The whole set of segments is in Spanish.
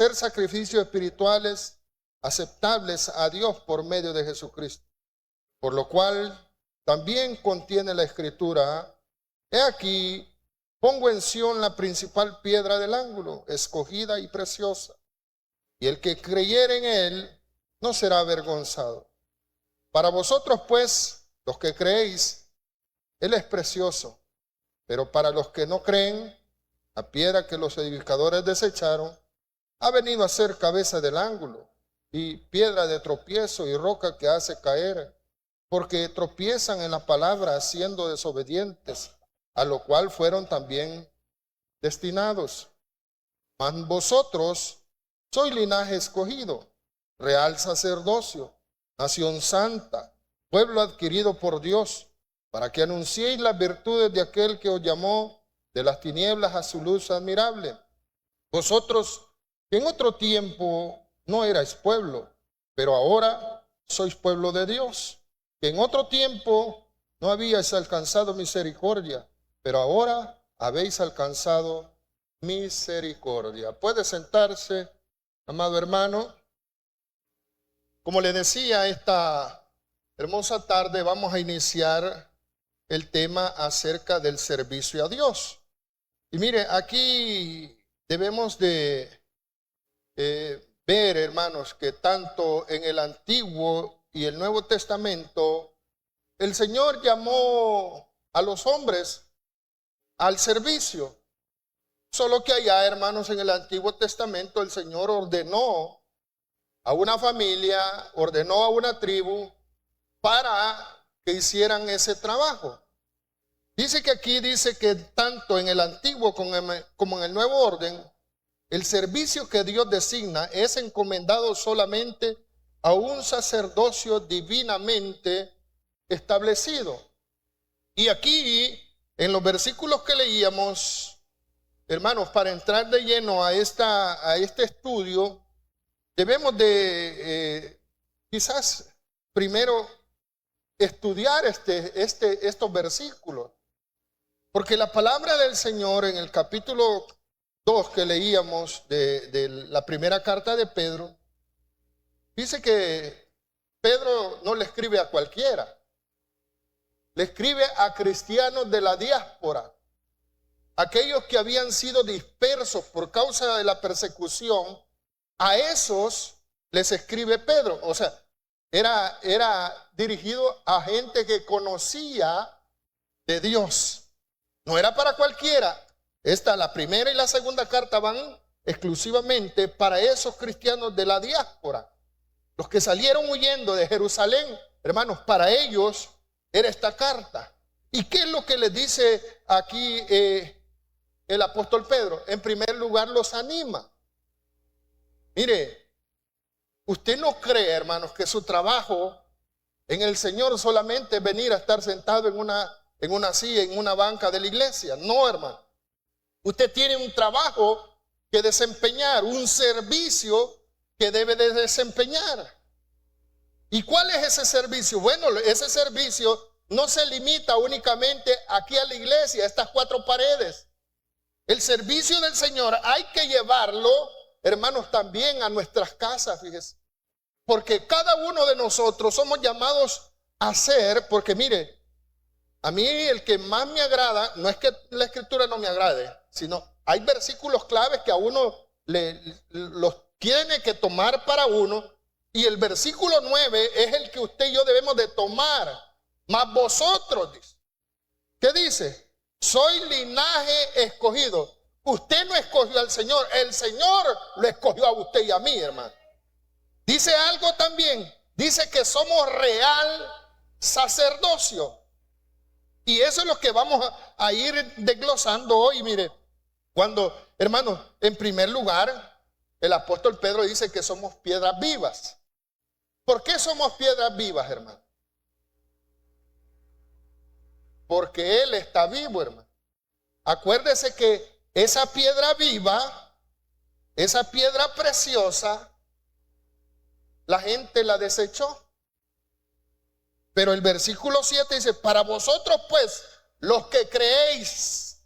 ser sacrificios espirituales aceptables a Dios por medio de Jesucristo. Por lo cual también contiene la Escritura: he aquí, pongo en Sión la principal piedra del ángulo, escogida y preciosa, y el que creyere en él no será avergonzado. Para vosotros, pues, los que creéis, él es precioso, pero para los que no creen, la piedra que los edificadores desecharon ha venido a ser cabeza del ángulo, y piedra de tropiezo y roca que hace caer, porque tropiezan en la palabra siendo desobedientes, a lo cual fueron también destinados. Mas vosotros sois linaje escogido, real sacerdocio, nación santa, pueblo adquirido por Dios, para que anunciéis las virtudes de aquel que os llamó de las tinieblas a su luz admirable. Vosotros, que en otro tiempo no erais pueblo, pero ahora sois pueblo de Dios, que en otro tiempo no habíais alcanzado misericordia, pero ahora habéis alcanzado misericordia. Puede sentarse, amado hermano. Como le decía, esta hermosa tarde vamos a iniciar el tema acerca del servicio a Dios. Y mire, aquí debemos de ver, hermanos, que tanto en el Antiguo y el Nuevo Testamento, el Señor llamó a los hombres al servicio. Solo que allá, hermanos, en el Antiguo Testamento, el Señor ordenó a una familia, ordenó a una tribu para que hicieran ese trabajo. Dice que aquí dice que tanto en el Antiguo como en el Nuevo Orden, el servicio que Dios designa es encomendado solamente a un sacerdocio divinamente establecido. Y aquí, en los versículos que leíamos, hermanos, para entrar de lleno a este estudio, debemos de quizás primero estudiar estos versículos. Porque la palabra del Señor en el capítulo 2 que leíamos de la primera carta de Pedro, dice que Pedro no le escribe a cualquiera, le escribe a cristianos de la diáspora, aquellos que habían sido dispersos por causa de la persecución. A esos les escribe Pedro. O sea, era dirigido a gente que conocía de Dios. No era para cualquiera. La primera y la segunda carta van exclusivamente para esos cristianos de la diáspora, los que salieron huyendo de Jerusalén. Hermanos, para ellos era esta carta. ¿Y qué es lo que les dice aquí el apóstol Pedro? En primer lugar, los anima. Mire, usted no cree, hermanos, que su trabajo en el Señor solamente es venir a estar sentado en una silla, en una banca de la iglesia. No, hermano. Usted tiene un trabajo que desempeñar, un servicio que debe de desempeñar. ¿Y cuál es ese servicio? Bueno, ese servicio no se limita únicamente aquí a la iglesia, a estas cuatro paredes. El servicio del Señor hay que llevarlo, hermanos, también a nuestras casas, fíjese. Porque cada uno de nosotros somos llamados a ser, porque mire, a mí el que más me agrada, no es que la escritura no me agrade, sino hay versículos claves que a uno los tiene que tomar para uno, y el versículo 9 es el que usted y yo debemos de tomar. Mas vosotros, dice, ¿qué dice? Soy linaje escogido. Usted no escogió al Señor, el Señor lo escogió a usted y a mí, hermano. Dice algo también, dice que somos real sacerdocio. Y eso es lo que vamos a ir desglosando hoy. Mire, cuando, hermanos, en primer lugar, el apóstol Pedro dice que somos piedras vivas. ¿Por qué somos piedras vivas, hermano? Porque Él está vivo, hermano. Acuérdese que esa piedra viva, esa piedra preciosa, la gente la desechó. Pero el versículo 7 dice, para vosotros pues, los que creéis.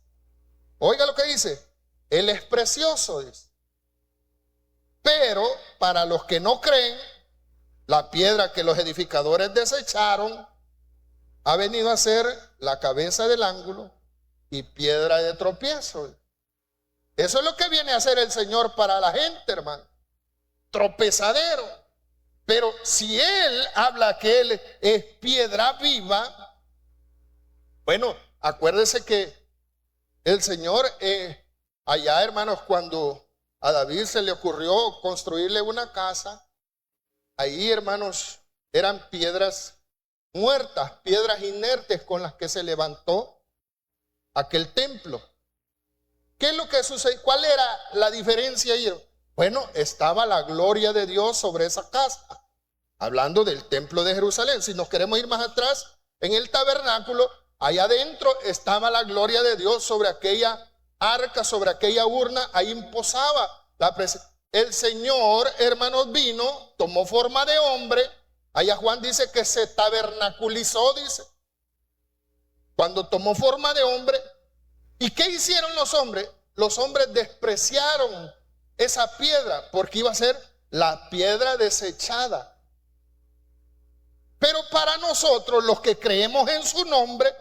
Oiga lo que dice, Él es precioso, dice. Pero para los que no creen, la piedra que los edificadores desecharon ha venido a ser la cabeza del ángulo y piedra de tropiezo. Eso es lo que viene a hacer el Señor para la gente, hermano. Tropezadero. Pero si Él habla que Él es piedra viva, bueno, acuérdese que el Señor, allá, hermanos, cuando a David se le ocurrió construirle una casa, ahí, hermanos, eran piedras muertas, piedras inertes con las que se levantó aquel templo. ¿Qué es lo que sucedió? ¿Cuál era la diferencia ahí? Bueno, estaba la gloria de Dios sobre esa casa. Hablando del templo de Jerusalén. Si nos queremos ir más atrás, en el tabernáculo, allá adentro estaba la gloria de Dios sobre aquella arca, sobre aquella urna. Ahí imposaba la presencia. El Señor, hermanos, vino, tomó forma de hombre. Allá Juan dice que se tabernaculizó, dice. Cuando tomó forma de hombre. ¿Y qué hicieron los hombres? Los hombres despreciaron esa piedra porque iba a ser la piedra desechada. Pero para nosotros, los que creemos en su nombre,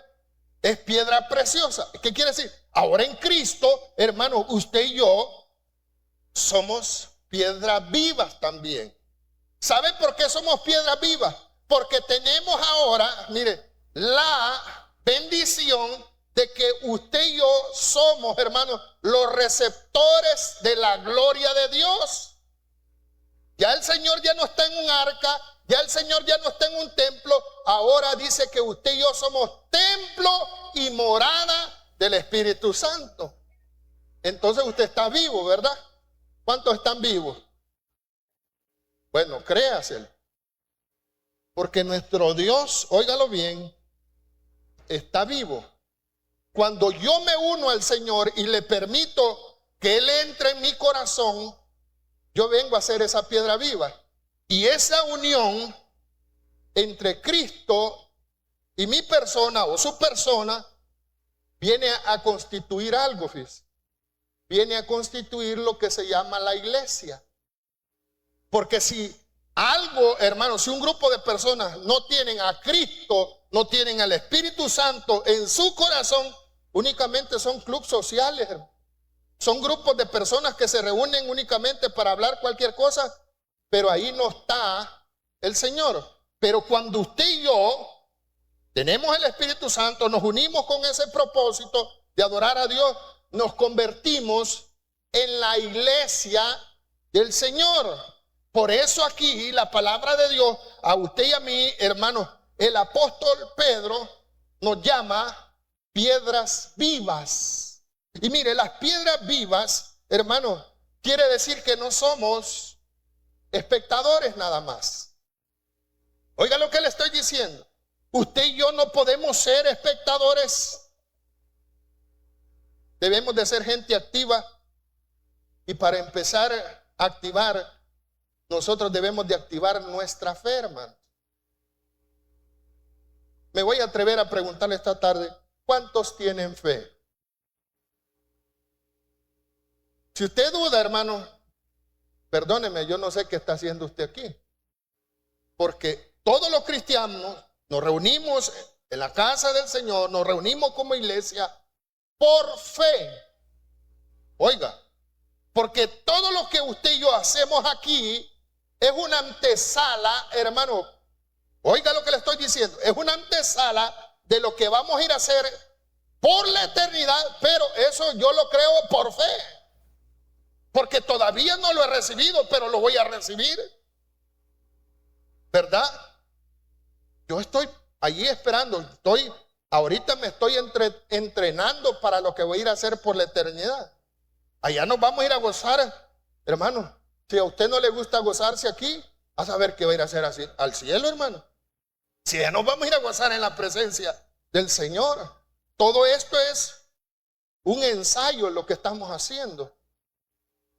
es piedra preciosa. ¿Qué quiere decir? Ahora en Cristo, hermanos, usted y yo somos piedras vivas también. ¿Sabe por qué somos piedras vivas? Porque tenemos ahora, mire, la bendición de que usted y yo somos, hermanos, los receptores de la gloria de Dios. Ya el Señor ya no está en un arca, ya el Señor ya no está en un templo. Ahora dice que usted y yo somos templo y morada del Espíritu Santo. Entonces usted está vivo, ¿verdad? ¿Cuántos están vivos? Bueno, créaselo. Porque nuestro Dios, óigalo bien, está vivo. Cuando yo me uno al Señor y le permito que Él entre en mi corazón, yo vengo a ser esa piedra viva. Y esa unión entre Cristo y mi persona o su persona viene a constituir algo, fíjese. Viene a constituir lo que se llama la iglesia. Porque si algo, hermano, si un grupo de personas no tienen a Cristo, no tienen al Espíritu Santo en su corazón, únicamente son clubes sociales, hermano. Son grupos de personas que se reúnen únicamente para hablar cualquier cosa, pero ahí no está el Señor. Pero cuando usted y yo tenemos el Espíritu Santo, nos unimos con ese propósito de adorar a Dios, nos convertimos en la iglesia del Señor. Por eso aquí la palabra de Dios, a usted y a mí, hermanos, el apóstol Pedro nos llama piedras vivas. Y mire, las piedras vivas, hermanos, quiere decir que no somos espectadores nada más. Oiga lo que le estoy diciendo. Usted y yo no podemos ser espectadores. Debemos de ser gente activa. Y para empezar a activar, nosotros debemos de activar nuestra fe, hermano. Me voy a atrever a preguntarle esta tarde, ¿cuántos tienen fe? Si usted duda, hermano, perdóneme, yo no sé qué está haciendo usted aquí. Porque todos los cristianos nos reunimos en la casa del Señor, nos reunimos como iglesia por fe. Oiga, porque todo lo que usted y yo hacemos aquí es una antesala, hermano. Oiga lo que le estoy diciendo, es una antesala de lo que vamos a ir a hacer por la eternidad, pero eso yo lo creo por fe. Porque todavía no lo he recibido, pero lo voy a recibir. ¿Verdad? Yo estoy allí esperando. Ahorita me estoy entrenando para lo que voy a ir a hacer por la eternidad. Allá nos vamos a ir a gozar, hermano. Si a usted no le gusta gozarse aquí, a saber qué va a ir a hacer así, al cielo, hermano. Si ya nos vamos a ir a gozar en la presencia del Señor. Todo esto es un ensayo en lo que estamos haciendo.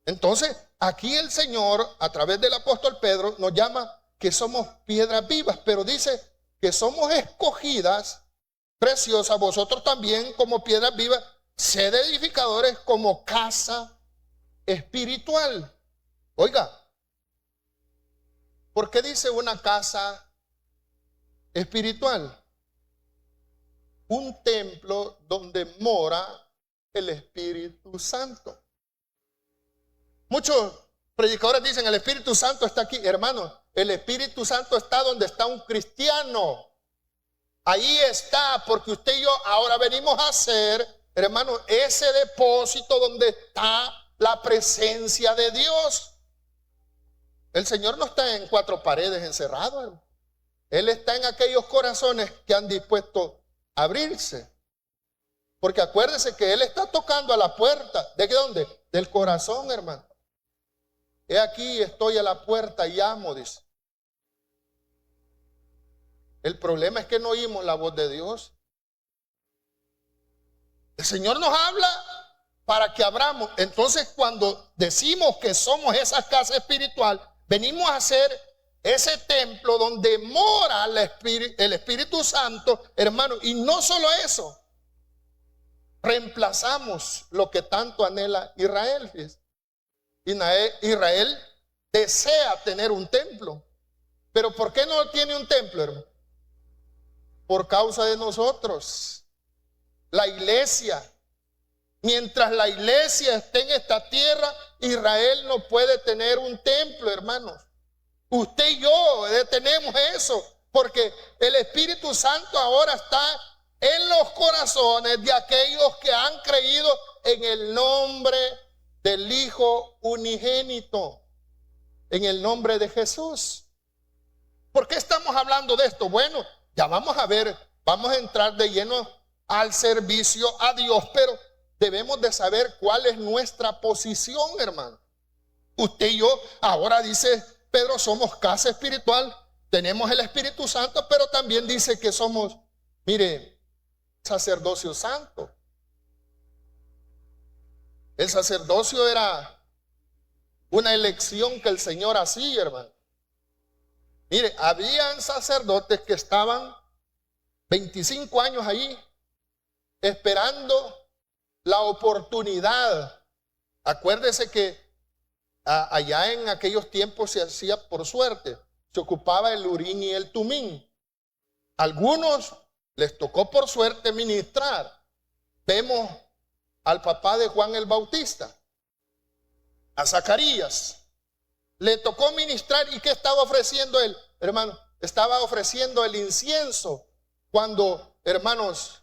Entonces, aquí el Señor, a través del apóstol Pedro, nos llama que somos piedras vivas, pero dice que somos escogidas, preciosas, vosotros también como piedras vivas, sed edificadores como casa espiritual. Oiga, ¿Por qué dice una casa espiritual? Un templo donde mora el Espíritu Santo. Muchos predicadores dicen el Espíritu Santo está aquí. Hermanos, el Espíritu Santo está donde está un cristiano. Ahí está, porque usted y yo ahora venimos a hacer, hermanos, ese depósito donde está la presencia de Dios. El Señor no está en cuatro paredes encerrado, hermano. Él está en aquellos corazones que han dispuesto a abrirse. Porque acuérdese que Él está tocando a la puerta. ¿De qué dónde? Del corazón, hermano. He aquí, estoy a la puerta y llamo, dice. El problema es que no oímos la voz de Dios. El Señor nos habla para que abramos. Entonces, cuando decimos que somos esa casa espiritual, venimos a ser ese templo donde mora el Espíritu Santo, hermano. Y no solo eso, reemplazamos lo que tanto anhela Israel. Israel desea tener un templo. Pero ¿por qué no tiene un templo, hermano? Por causa de nosotros, la iglesia. Mientras la iglesia esté en esta tierra, Israel no puede tener un templo, hermanos. Usted y yo detenemos eso, porque el Espíritu Santo ahora está en los corazones de aquellos que han creído en el nombre del Hijo unigénito, en el nombre de Jesús. ¿Por qué estamos hablando de esto? Bueno, ya vamos a ver, vamos a entrar de lleno al servicio a Dios, pero debemos de saber cuál es nuestra posición, hermano. Usted y yo, ahora dice Pedro, somos casa espiritual, tenemos el Espíritu Santo, pero también dice que somos, mire, sacerdocio santo. El sacerdocio era una elección que el Señor hacía, hermano. Mire, habían sacerdotes que estaban 25 años ahí esperando la oportunidad. Acuérdese que allá en aquellos tiempos se hacía por suerte. Se ocupaba el Urín y el Tumín. Algunos les tocó por suerte ministrar. Vemos al papá de Juan el Bautista, a Zacarías. Le tocó ministrar. ¿Y qué estaba ofreciendo él, hermano? Estaba ofreciendo el incienso cuando, hermanos,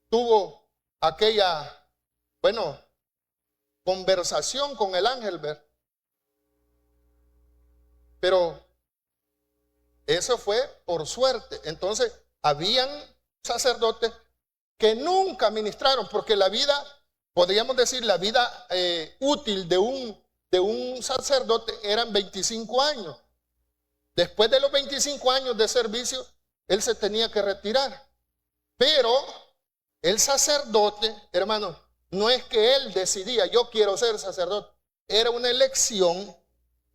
tuvo aquella, conversación con el ángel. Pero eso fue por suerte. Entonces, habían sacerdotes que nunca ministraron, porque la vida, podríamos decir, la vida útil de un sacerdote eran 25 años. Después de los 25 años de servicio, él se tenía que retirar. Pero el sacerdote, hermano, no es que él decidía, yo quiero ser sacerdote. Era una elección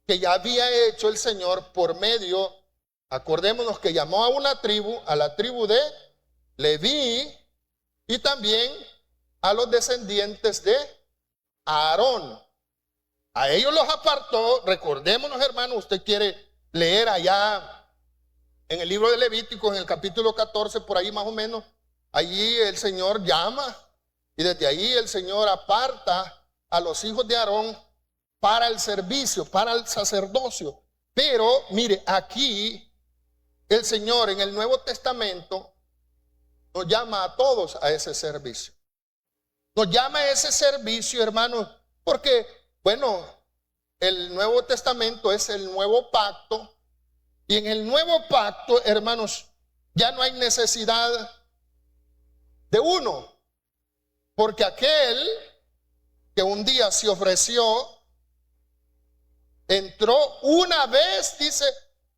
que ya había hecho el Señor por medio, acordémonos que llamó a una tribu, a la tribu de Leví, y también a los descendientes de Aarón. A ellos los apartó. Recordémonos, hermano, usted quiere leer allá en el libro de Levítico, en el capítulo 14, por ahí más o menos, allí el Señor llama y desde ahí el Señor aparta a los hijos de Aarón para el servicio, para el sacerdocio. Pero mire, aquí el Señor en el Nuevo Testamento nos llama a todos a ese servicio. Nos llama a ese servicio, hermanos, porque, el Nuevo Testamento es el nuevo pacto. Y en el nuevo pacto, hermanos, ya no hay necesidad de uno. Porque aquel que un día se ofreció, entró una vez, dice,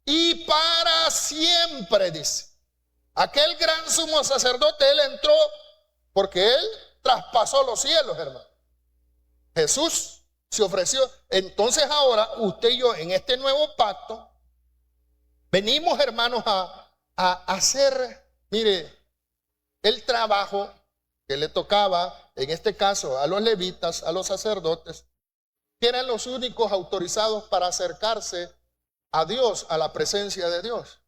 y para siempre, dice. Aquel gran sumo sacerdote, él entró porque él traspasó los cielos, hermano. Jesús se ofreció. Entonces ahora usted y yo en este nuevo pacto venimos, hermanos, a hacer, mire, el trabajo que le tocaba, en este caso a los levitas, a los sacerdotes, que eran los únicos autorizados para acercarse a Dios, a la presencia de Dios.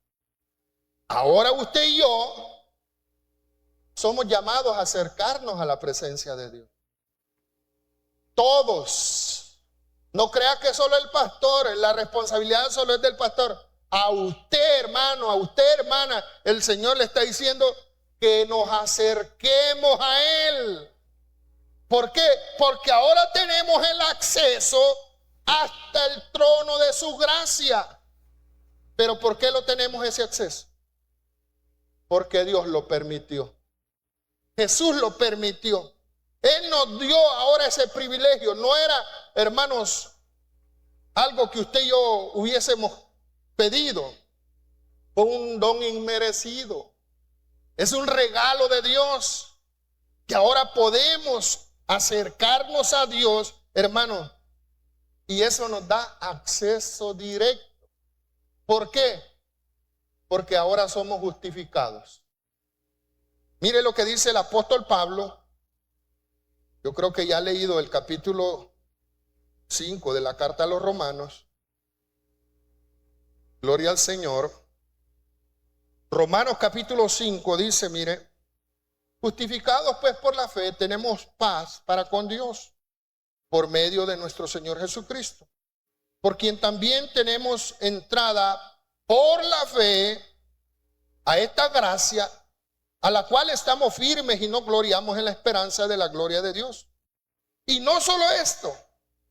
Ahora usted y yo somos llamados a acercarnos a la presencia de Dios. Todos. No crea que solo el pastor, la responsabilidad solo es del pastor. A usted, hermano, a usted, hermana, el Señor le está diciendo que nos acerquemos a Él. ¿Por qué? Porque ahora tenemos el acceso hasta el trono de su gracia. ¿Pero por qué lo tenemos ese acceso? Porque Dios lo permitió. Jesús lo permitió. Él nos dio ahora ese privilegio. No era, hermanos, algo que usted y yo hubiésemos pedido. Fue un don inmerecido. Es un regalo de Dios que ahora podemos acercarnos a Dios, hermanos. Y eso nos da acceso directo. ¿Por qué? Porque ahora somos justificados. Mire lo que dice el apóstol Pablo. Yo creo que ya ha leído el capítulo 5 de la carta a los Romanos. Gloria al Señor. Romanos capítulo 5 dice, mire, justificados pues por la fe tenemos paz para con Dios por medio de nuestro Señor Jesucristo, por quien también tenemos entrada por la fe a esta gracia, a la cual estamos firmes y nos gloriamos en la esperanza de la gloria de Dios. Y no solo esto,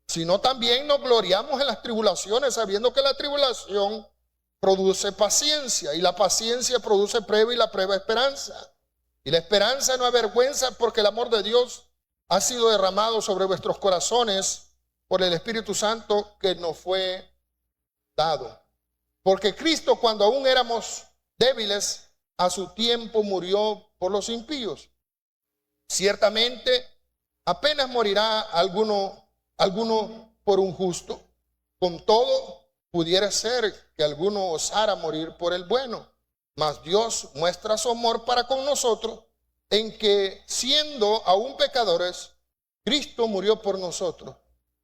sino también nos gloriamos en las tribulaciones, sabiendo que la tribulación produce paciencia, y la paciencia produce prueba, y la prueba esperanza. Y la esperanza no avergüenza, porque el amor de Dios ha sido derramado sobre vuestros corazones por el Espíritu Santo que nos fue dado. Porque Cristo, cuando aún éramos débiles, a su tiempo murió por los impíos. Ciertamente, apenas morirá alguno por un justo. Con todo, pudiera ser que alguno osara morir por el bueno. Mas Dios muestra su amor para con nosotros en que, siendo aún pecadores, Cristo murió por nosotros.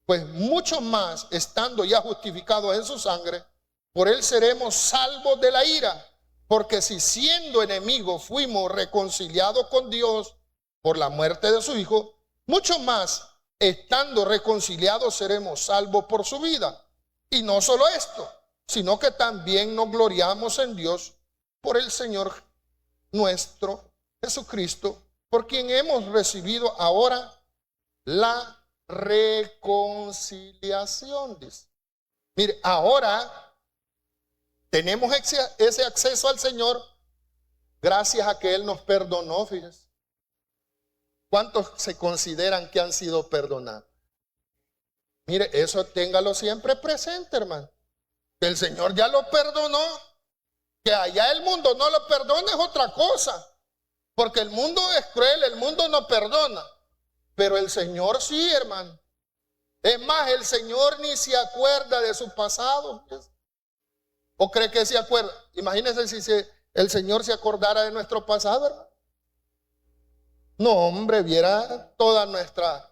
Pues mucho más, estando ya justificados en su sangre, por él seremos salvos de la ira. Porque si siendo enemigos fuimos reconciliados con Dios por la muerte de su Hijo, mucho más, estando reconciliados, seremos salvos por su vida. Y no solo esto, sino que también nos gloriamos en Dios por el Señor nuestro Jesucristo, por quien hemos recibido ahora la reconciliación. Dice. Mire, ahora tenemos ese acceso al Señor gracias a que Él nos perdonó, fíjense. ¿Cuántos se consideran que han sido perdonados? Mire, eso téngalo siempre presente, hermano. Que el Señor ya lo perdonó. Que allá el mundo no lo perdone es otra cosa. Porque el mundo es cruel, el mundo no perdona. Pero el Señor sí, hermano. Es más, el Señor ni se acuerda de su pasado. ¿O cree que se acuerda? Imagínense si el Señor se acordara de nuestro pasado, hermano. No, hombre, viera toda nuestra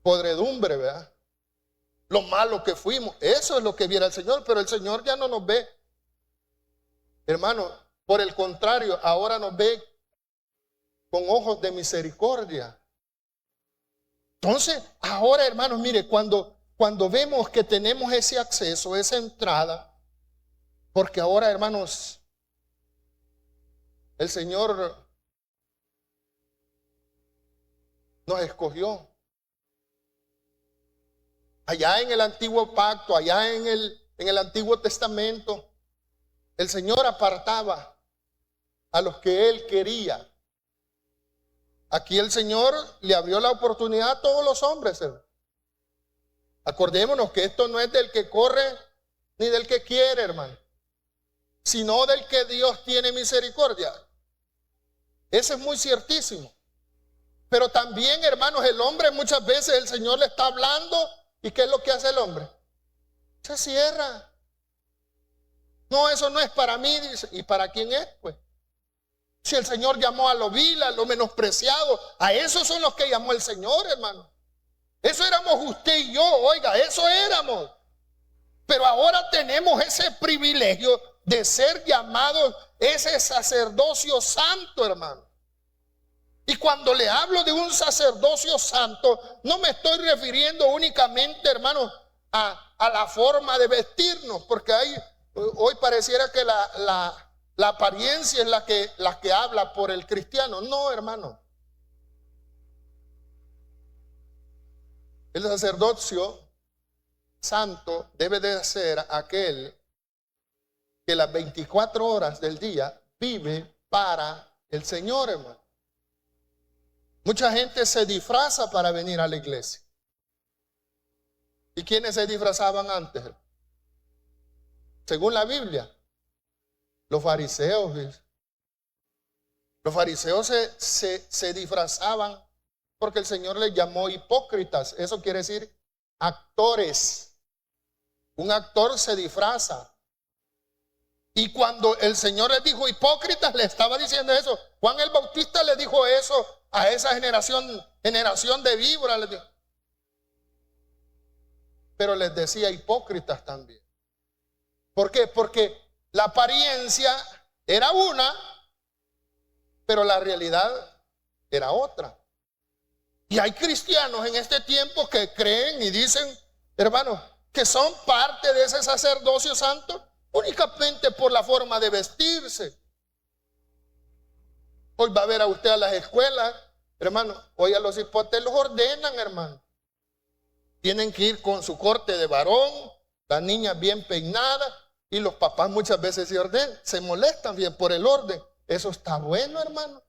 podredumbre, ¿verdad? Lo malo que fuimos. Eso es lo que viera el Señor, pero el Señor ya no nos ve. Hermano, por el contrario, ahora nos ve con ojos de misericordia. Entonces, ahora, hermanos, mire, cuando vemos que tenemos ese acceso, esa entrada, porque ahora, hermanos, el Señor nos escogió. Allá en el antiguo pacto, allá en el Antiguo Testamento, el Señor apartaba a los que Él quería. Aquí el Señor le abrió la oportunidad a todos los hombres, hermano. Acordémonos que esto no es del que corre ni del que quiere, hermano, sino del que Dios tiene misericordia. Eso es muy ciertísimo. Pero también, hermanos, el hombre muchas veces el Señor le está hablando, ¿y qué es lo que hace el hombre? Se cierra. No, eso no es para mí, dice. ¿Y para quién es, pues? Si el Señor llamó a lo vil, a lo menospreciado, a esos son los que llamó el Señor, hermano. Eso éramos usted y yo, oiga, eso éramos. Pero ahora tenemos ese privilegio de ser llamados ese sacerdocio santo, hermano. Y cuando le hablo de un sacerdocio santo, no me estoy refiriendo únicamente, hermano, a la forma de vestirnos, porque hoy pareciera que la apariencia es la que habla por el cristiano. No, hermano. El sacerdocio santo debe de ser aquel que las 24 horas del día vive para el Señor, hermano. Mucha gente se disfraza para venir a la iglesia. ¿Y quiénes se disfrazaban antes? Según la Biblia, los fariseos. Los fariseos se disfrazaban porque el Señor les llamó hipócritas. Eso quiere decir actores. Un actor se disfraza. Y cuando el Señor les dijo hipócritas, le estaba diciendo eso. Juan el Bautista le dijo eso a esa generación de víboras. Pero les decía hipócritas también. ¿Por qué? Porque la apariencia era una, pero la realidad era otra. Y hay cristianos en este tiempo que creen y dicen, hermanos, que son parte de ese sacerdocio santo únicamente por la forma de vestirse. Hoy va a ver a usted a las escuelas, hermano, hoy a los hipotes los ordenan, hermano. Tienen que ir con su corte de varón, las niñas bien peinadas, y los papás muchas veces se molestan bien por el orden. Eso está bueno, hermano.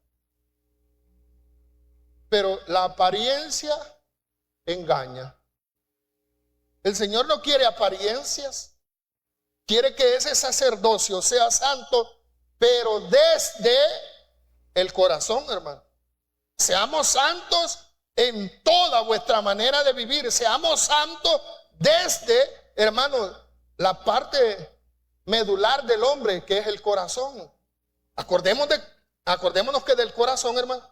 Pero la apariencia engaña. El Señor no quiere apariencias. Quiere que ese sacerdocio sea santo, pero desde el corazón, hermano. Seamos santos en toda vuestra manera de vivir. Seamos santos desde, hermano, la parte medular del hombre, que es el corazón. Acordémonos que del corazón, hermano,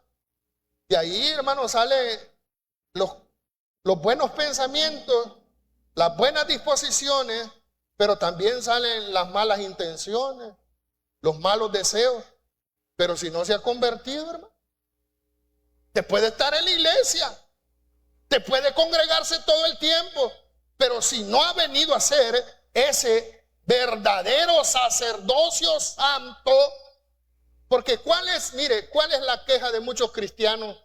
de ahí, hermano, salen los buenos pensamientos, las buenas disposiciones, pero también salen las malas intenciones, los malos deseos. Pero si no se ha convertido, hermano, te puede estar en la iglesia, te puede congregarse todo el tiempo, pero si no ha venido a ser ese verdadero sacerdocio santo, porque ¿cuál es la queja de muchos cristianos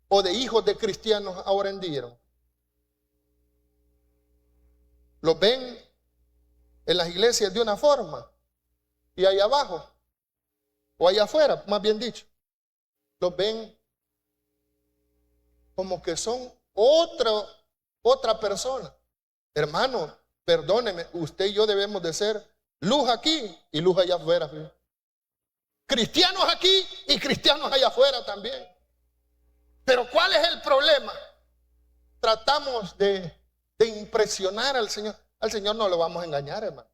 o de hijos de cristianos ahora en día? Los ven en las iglesias de una forma y allá abajo o allá afuera, más bien dicho, los ven como que son otra persona. Hermano, perdóneme, usted y yo debemos de ser luz aquí y luz allá afuera. Cristianos aquí y cristianos allá afuera también. Pero ¿cuál es el problema? Tratamos de impresionar al Señor. Al Señor no lo vamos a engañar, hermano.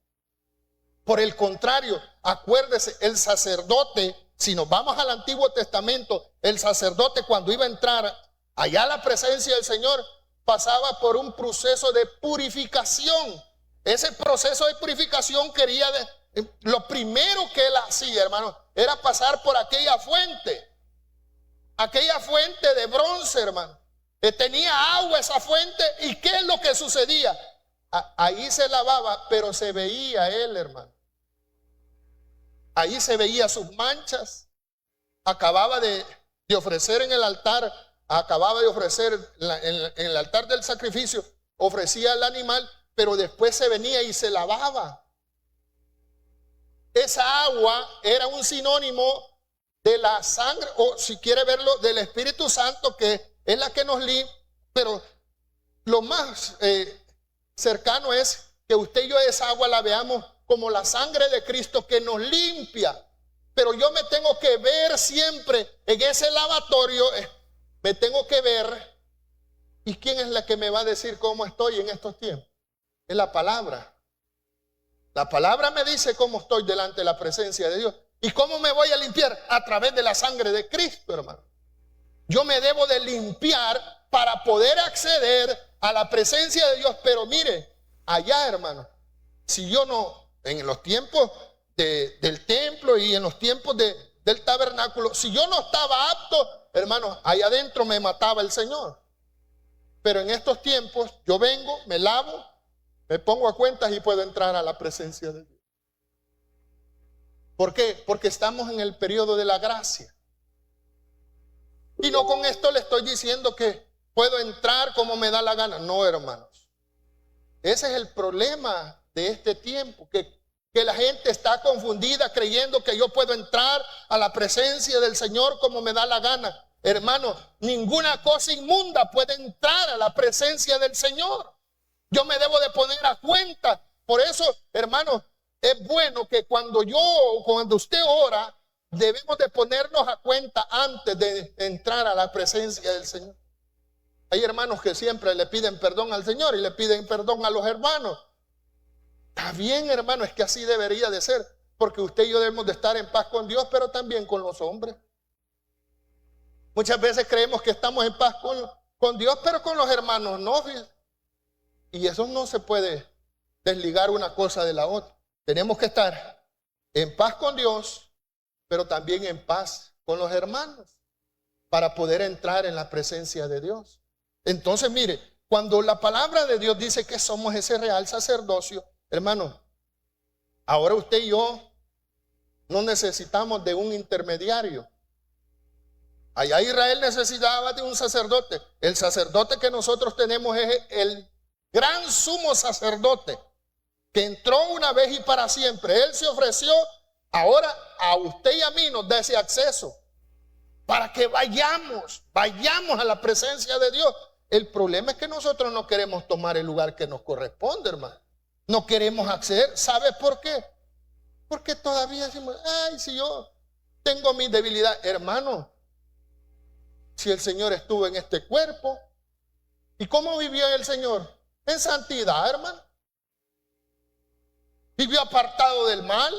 Por el contrario, acuérdese, el sacerdote, si nos vamos al Antiguo Testamento, el sacerdote cuando iba a entrar allá a la presencia del Señor, pasaba por un proceso de purificación. Ese proceso de purificación lo primero que él hacía, hermano, era pasar por aquella fuente de bronce, hermano. Tenía agua esa fuente, y ¿qué es lo que sucedía? Ahí se lavaba, pero se veía él, hermano. Ahí se veía sus manchas. Acababa de ofrecer en el altar, en el altar del sacrificio, ofrecía el animal, pero después se venía y se lavaba. Esa agua era un sinónimo de la sangre, o si quiere verlo, del Espíritu Santo, que es la que nos limpia. Pero lo más cercano es que usted y yo esa agua la veamos como la sangre de Cristo que nos limpia. Pero yo me tengo que ver siempre en ese lavatorio, me tengo que ver. ¿Y quién es la que me va a decir cómo estoy en estos tiempos? Es la palabra. La palabra me dice cómo estoy delante de la presencia de Dios. ¿Y cómo me voy a limpiar? A través de la sangre de Cristo, hermano. Yo me debo de limpiar para poder acceder a la presencia de Dios. Pero mire, allá, hermano, si yo no, en los tiempos del templo y en los tiempos del tabernáculo, si yo no estaba apto, hermanos, ahí adentro me mataba el Señor. Pero en estos tiempos yo vengo, me lavo, me pongo a cuentas y puedo entrar a la presencia de Dios. ¿Por qué? Porque estamos en el periodo de la gracia. Y no con esto le estoy diciendo que puedo entrar como me da la gana. No, hermanos. Ese es el problema de este tiempo, que la gente está confundida creyendo que yo puedo entrar a la presencia del Señor como me da la gana. Hermano, ninguna cosa inmunda puede entrar a la presencia del Señor. Yo me debo de poner a cuenta. Por eso, hermano, es bueno que cuando usted ora, debemos de ponernos a cuenta antes de entrar a la presencia del Señor. Hay hermanos que siempre le piden perdón al Señor y le piden perdón a los hermanos. Está bien, hermano, es que así debería de ser, porque usted y yo debemos de estar en paz con Dios, pero también con los hombres. Muchas veces creemos que estamos en paz con Dios, pero con los hermanos no. Y eso no se puede desligar una cosa de la otra. Tenemos que estar en paz con Dios, pero también en paz con los hermanos, para poder entrar en la presencia de Dios. Entonces, mire, cuando la palabra de Dios dice que somos ese real sacerdocio, hermano, ahora usted y yo no necesitamos de un intermediario. Allá Israel necesitaba de un sacerdote. El sacerdote que nosotros tenemos es el gran sumo sacerdote, que entró una vez y para siempre. Él se ofreció, ahora a usted y a mí nos da ese acceso para que vayamos a la presencia de Dios. El problema es que nosotros no queremos tomar el lugar que nos corresponde, hermano. No queremos acceder. ¿Sabe por qué? Porque todavía decimos, ay, si yo tengo mi debilidad. Hermano, si el Señor estuvo en este cuerpo, ¿y cómo vivió el Señor? En santidad, hermano. Vivió apartado del mal.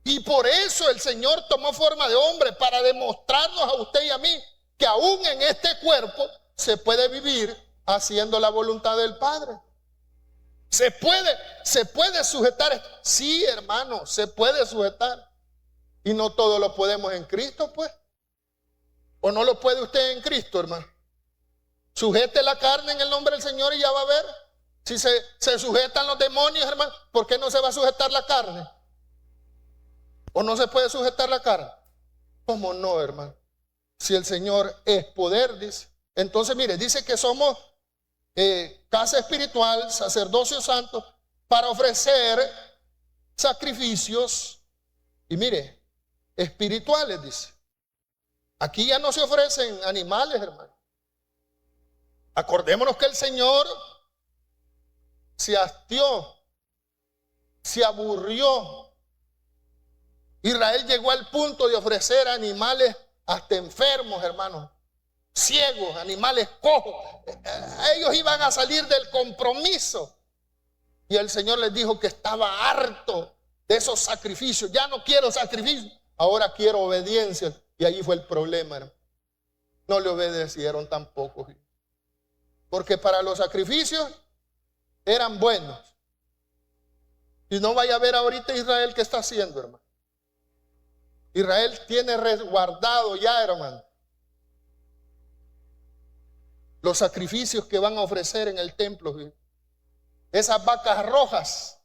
Y por eso el Señor tomó forma de hombre, para demostrarnos a usted y a mí que aún en este cuerpo se puede vivir haciendo la voluntad del Padre. Se puede sujetar. Sí, hermano, se puede sujetar. Y no todo lo podemos en Cristo, pues. ¿O no lo puede usted en Cristo, hermano? Sujete la carne en el nombre del Señor y ya va a ver. Si se sujetan los demonios, hermano, ¿por qué no se va a sujetar la carne? ¿O no se puede sujetar la carne? ¿Cómo no, hermano? Si el Señor es poder, dice. Entonces, mire, dice que somos casa espiritual, sacerdocio santo, para ofrecer sacrificios, y mire, espirituales, dice. Aquí ya no se ofrecen animales, hermano. Acordémonos que el Señor se hastió, se aburrió. Israel llegó al punto de ofrecer animales hasta enfermos, hermanos, ciegos, animales cojos. Ellos iban a salir del compromiso. Y el Señor les dijo que estaba harto de esos sacrificios. Ya no quiero sacrificios, ahora quiero obediencia. Y ahí fue el problema, hermano. No le obedecieron tampoco. Porque para los sacrificios eran buenos. Y no vaya a ver ahorita Israel qué está haciendo, hermano. Israel tiene resguardado ya, hermano, los sacrificios que van a ofrecer en el templo. Esas vacas rojas.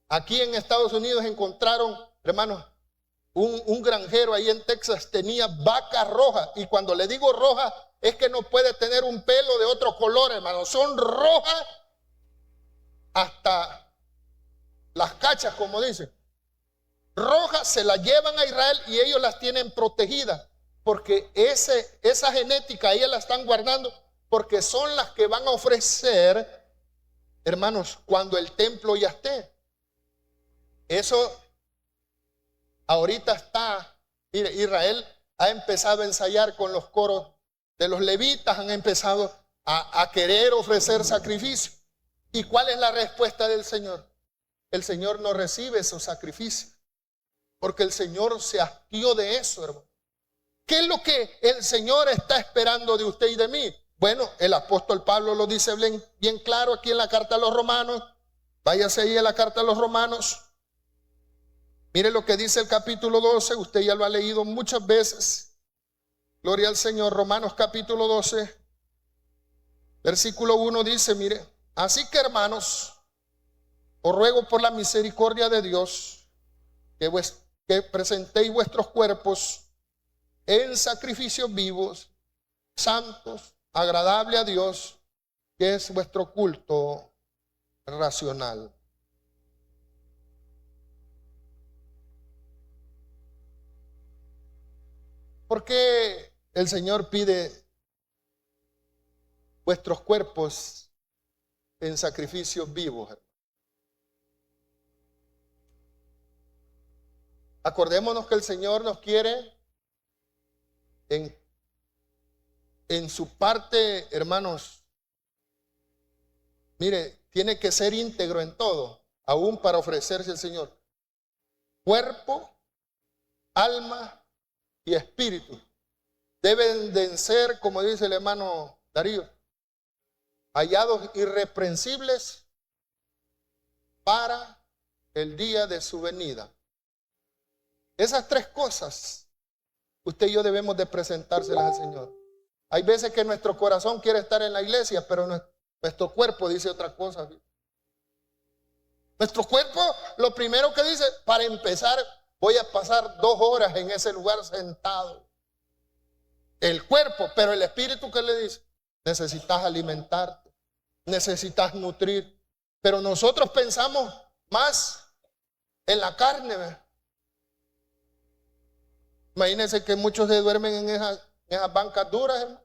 Aquí en Estados Unidos encontraron, hermanos, un granjero ahí en Texas tenía vacas rojas. Y cuando le digo rojas, es que no puede tener un pelo de otro color, hermano. Son rojas hasta las cachas, como dicen. Rojas, se las llevan a Israel y ellos las tienen protegidas, porque esa genética ellas la están guardando, porque son las que van a ofrecer, hermanos, cuando el templo ya esté. Eso ahorita está. Mire, Israel ha empezado a ensayar con los coros de los levitas, han empezado a querer ofrecer sacrificios. ¿Y cuál es la respuesta del Señor? El Señor no recibe esos sacrificios, porque el Señor se hastió de eso, hermano. ¿Qué es lo que el Señor está esperando de usted y de mí? Bueno, el apóstol Pablo lo dice bien claro aquí en la carta a los Romanos. Váyase ahí a la carta a los Romanos. Mire lo que dice el capítulo 12. Usted ya lo ha leído muchas veces. Gloria al Señor. Romanos capítulo 12. Versículo 1 dice, mire, así que hermanos, os ruego por la misericordia de Dios que presentéis vuestros cuerpos en sacrificios vivos, santos, agradable a Dios, que es vuestro culto racional. ¿Por qué el Señor pide vuestros cuerpos en sacrificios vivos? Acordémonos que el Señor nos quiere en su parte, hermanos. Mire, tiene que ser íntegro en todo, aún para ofrecerse al Señor. Cuerpo, alma y espíritu deben de ser, como dice el hermano Darío, hallados irreprensibles para el día de su venida. Esas tres cosas usted y yo debemos de presentárselas al Señor. Hay veces que nuestro corazón quiere estar en la iglesia, pero nuestro cuerpo dice otra cosa. Nuestro cuerpo, lo primero que dice, para empezar, voy a pasar 2 horas en ese lugar sentado. El cuerpo, pero el espíritu, ¿qué le dice? Necesitas alimentarte, necesitas nutrir. Pero nosotros pensamos más en la carne, ¿verdad? Imagínense que muchos se duermen en esas bancas duras, hermano.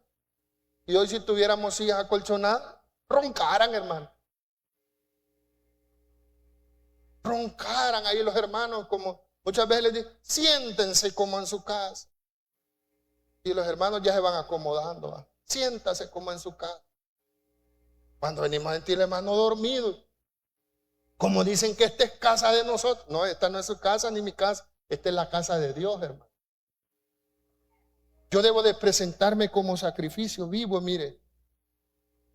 Y hoy si tuviéramos sillas acolchonadas, roncaran, hermano. Roncaran ahí los hermanos, como muchas veces les digo, siéntense como en su casa. Y los hermanos ya se van acomodando, ¿va? Siéntase como en su casa. Cuando venimos a sentir el hermano dormido, como dicen que esta es casa de nosotros. No, esta no es su casa ni mi casa, esta es la casa de Dios, hermano. Yo debo de presentarme como sacrificio vivo, mire.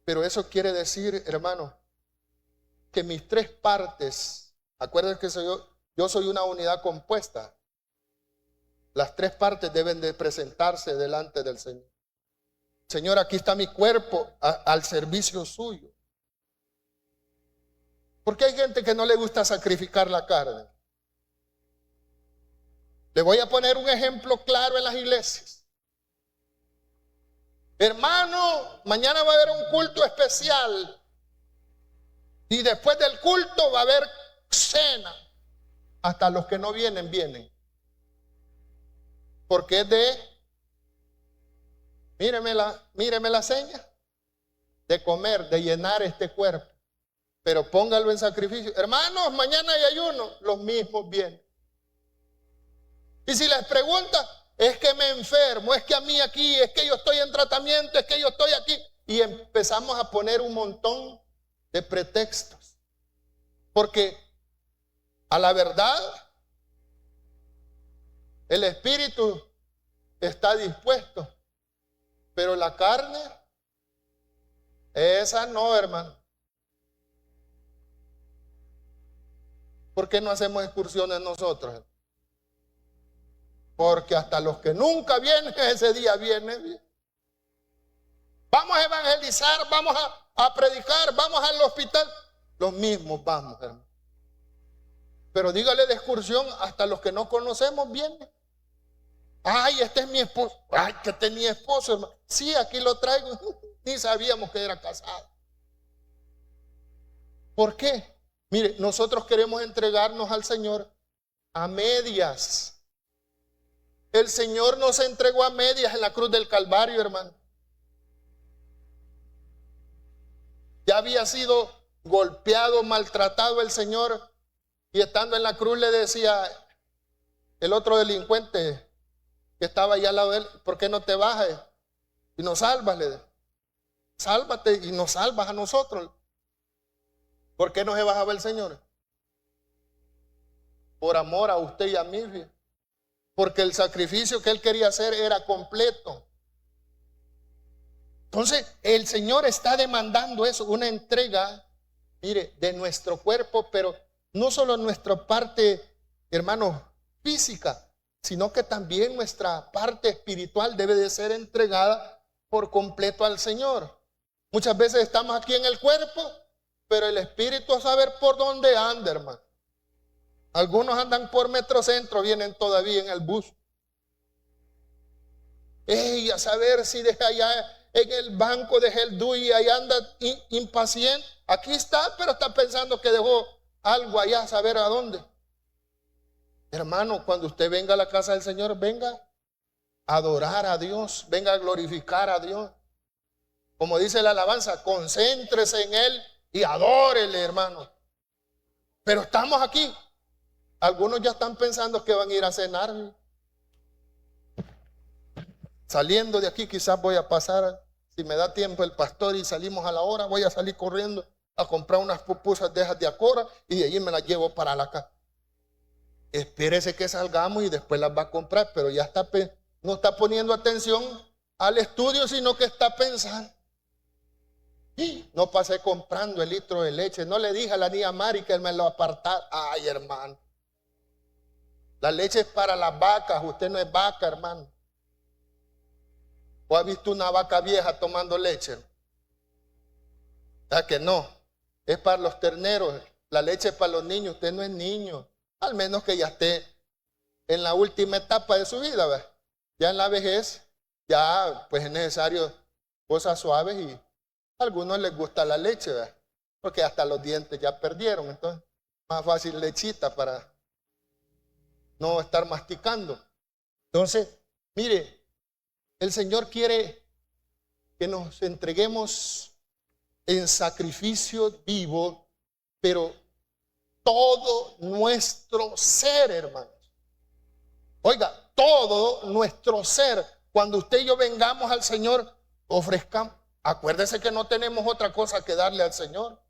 Pero eso quiere decir, hermano, que mis 3 partes, acuérdense que yo soy una unidad compuesta. Las 3 partes deben de presentarse delante del Señor. Señor, aquí está mi cuerpo al servicio suyo. Porque hay gente que no le gusta sacrificar la carne. Le voy a poner un ejemplo claro en las iglesias. Hermano, mañana va a haber un culto especial. Y después del culto va a haber cena. Hasta los que no vienen, vienen. Porque es míreme la seña, de comer, de llenar este cuerpo. Pero póngalo en sacrificio. Hermanos, mañana hay ayuno. Los mismos vienen. Y si les pregunta, es que me enfermo, es que a mí aquí, es que yo estoy en tratamiento, es que yo estoy aquí. Y empezamos a poner un montón de pretextos. Porque a la verdad, el espíritu está dispuesto, pero la carne, esa no, hermano. ¿Por qué no hacemos excursiones nosotros? Porque hasta los que nunca vienen, ese día vienen. Vamos a evangelizar, vamos a predicar, vamos al hospital. Los mismos vamos, hermano. Pero dígale de excursión, hasta los que no conocemos vienen. Ay, este es mi esposo. Ay, que tenía esposo, hermano. Sí, aquí lo traigo. Ni sabíamos que era casado. ¿Por qué? Mire, nosotros queremos entregarnos al Señor a medias. El Señor nos entregó a medias en la cruz del Calvario, hermano. Ya había sido golpeado, maltratado el Señor. Y estando en la cruz le decía el otro delincuente que estaba allá al lado de él, ¿por qué no te bajas y nos salvas? Sálvate y nos salvas a nosotros. ¿Por qué no se bajaba el Señor? Por amor a usted y a mí. Porque el sacrificio que él quería hacer era completo. Entonces el Señor está demandando eso, una entrega mire, de nuestro cuerpo, pero no solo nuestra parte, hermanos, física, sino que también nuestra parte espiritual debe de ser entregada por completo al Señor. Muchas veces estamos aquí en el cuerpo, pero el espíritu a saber por dónde anda, hermano. Algunos andan por Metrocentro, vienen todavía en el bus. A saber si deja allá en el banco, dejé el DUI y ahí anda impaciente. Aquí está, pero está pensando que dejó algo allá, a saber a dónde. Hermano, cuando usted venga a la casa del Señor, venga a adorar a Dios, venga a glorificar a Dios. Como dice la alabanza, concéntrese en Él y adórele, hermano. Pero estamos aquí. Algunos ya están pensando que van a ir a cenar. Saliendo de aquí quizás voy a pasar, si me da tiempo el pastor y salimos a la hora, voy a salir corriendo a comprar unas pupusas de esas de Acora y de allí me las llevo para la casa. Espérese que salgamos y después las va a comprar, pero ya está, no está poniendo atención al estudio, sino que está pensando. No pasé comprando el litro de leche, no le dije a la niña Mari que él me lo apartara. Ay, hermano, la leche es para las vacas, usted no es vaca, hermano. ¿O ha visto una vaca vieja tomando leche? ¿Verdad que no? Es para los terneros, la leche es para los niños, usted no es niño. Al menos que ya esté en la última etapa de su vida, ¿verdad? Ya en la vejez, ya pues es necesario cosas suaves y a algunos les gusta la leche, ¿verdad? Porque hasta los dientes ya perdieron, entonces más fácil lechita para no estar masticando. Entonces, mire, el Señor quiere que nos entreguemos en sacrificio vivo, pero todo nuestro ser, hermanos. Oiga, todo nuestro ser. Cuando usted y yo vengamos al Señor, ofrezcamos. Acuérdese que no tenemos otra cosa que darle al Señor.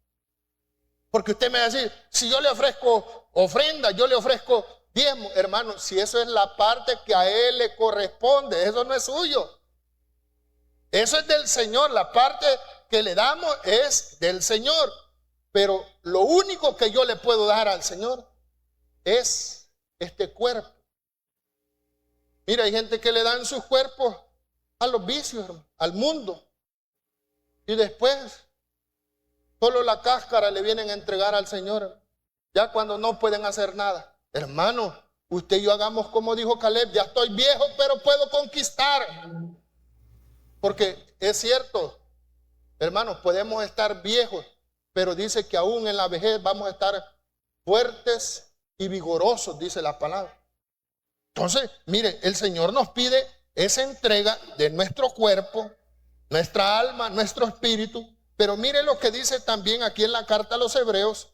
Porque usted me va a decir, si yo le ofrezco ofrenda, yo le ofrezco diezmo, hermano, si eso es la parte que a Él le corresponde, eso no es suyo. Eso es del Señor, la parte que le damos es del Señor. Pero lo único que yo le puedo dar al Señor es este cuerpo. Mira, hay gente que le dan sus cuerpos a los vicios, al mundo. Y después solo la cáscara le vienen a entregar al Señor. Ya cuando no pueden hacer nada. Hermano, usted y yo hagamos como dijo Caleb, ya estoy viejo, pero puedo conquistar. Porque es cierto, hermanos, podemos estar viejos, pero dice que aún en la vejez vamos a estar fuertes y vigorosos, dice la palabra. Entonces, mire, el Señor nos pide esa entrega de nuestro cuerpo, nuestra alma, nuestro espíritu. Pero mire lo que dice también aquí en la carta a los Hebreos.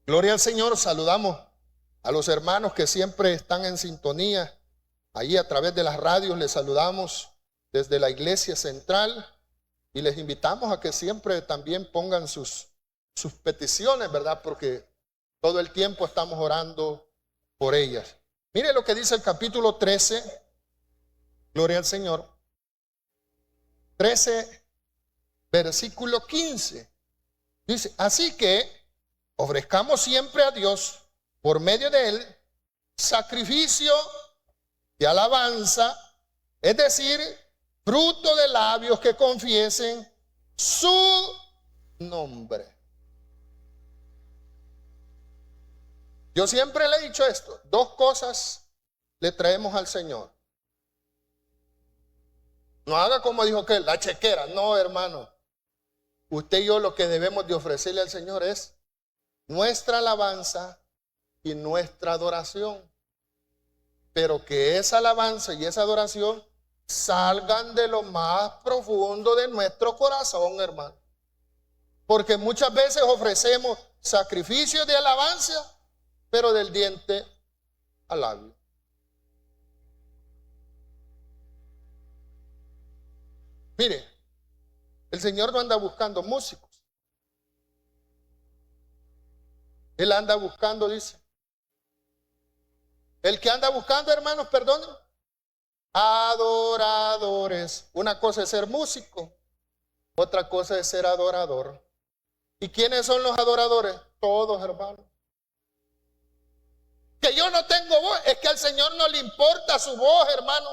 Gloria al Señor, saludamos a los hermanos que siempre están en sintonía. Allí a través de las radios les saludamos desde la iglesia central. Y les invitamos a que siempre también pongan sus peticiones, ¿verdad? Porque todo el tiempo estamos orando por ellas. Mire lo que dice el capítulo 13, gloria al Señor. 13, versículo 15. Dice, así que ofrezcamos siempre a Dios, por medio de Él, sacrificio de alabanza, es decir, fruto de labios que confiesen su nombre. Yo siempre le he dicho esto, dos cosas le traemos al Señor. No haga como dijo que la chequera, no, hermano. Usted y yo lo que debemos de ofrecerle al Señor es nuestra alabanza y nuestra adoración. Pero que esa alabanza y esa adoración salgan de lo más profundo de nuestro corazón, hermano. Porque muchas veces ofrecemos sacrificios de alabanza, pero del diente al labio. Mire, el Señor no anda buscando músicos. Él anda buscando, dice. El que anda buscando, hermanos, perdonen, adoradores. Una cosa es ser músico, otra cosa es ser adorador. ¿Y quiénes son los adoradores? Todos, hermanos. Que yo no tengo voz, es que al Señor no le importa su voz, hermano.